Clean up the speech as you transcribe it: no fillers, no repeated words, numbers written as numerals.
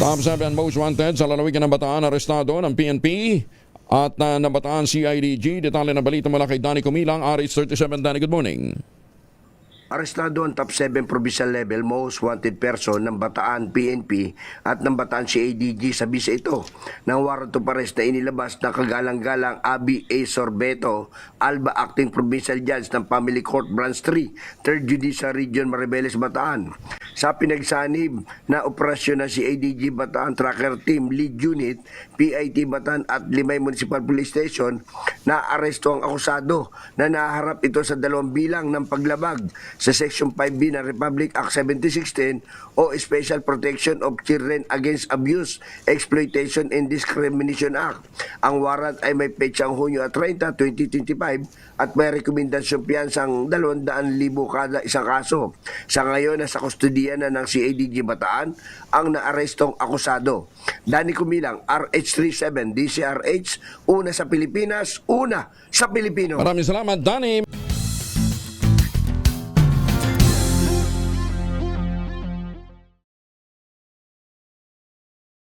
Top 7 most wanted sa lalawigan ng Bataan, arestado ng PNP at ng Bataan CIDG. Detalye ng balita mula kay Danny Kumilang, RH37. Danny, good morning. Arestado ang top 7 provincial level most wanted person ng Bataan PNP at ng Bataan CIDG sa bisa ito ng warrant of arrest na inilabas ng kagalang-galang Abby A. Sorbeto, Alba Acting Provincial Judge ng Family Court Branch 3, 3rd Judicial Region, Maribeles, Bataan. Sa pinagsanib na operasyon ng CIDG Bataan Tracker Team Lead Unit, PIT Bataan at Limay Municipal Police Station, na aresto ang akusado na naharap ito sa 2 bilang ng paglabag sa Section 5B ng Republic Act 1716 o Special Protection of Children Against Abuse, Exploitation and Discrimination Act. Ang warrant ay may petsang Hunyo 30, 2025 at may rekomendasyong piyansang 200,000 kada isang kaso. Sa ngayon, nasa kustodiya na ng CIDG Bataan ang naarestong akusado. Danny Kumilang, RH37, DCRH, una sa Pilipinas, una sa Pilipino. Maraming salamat, Danny.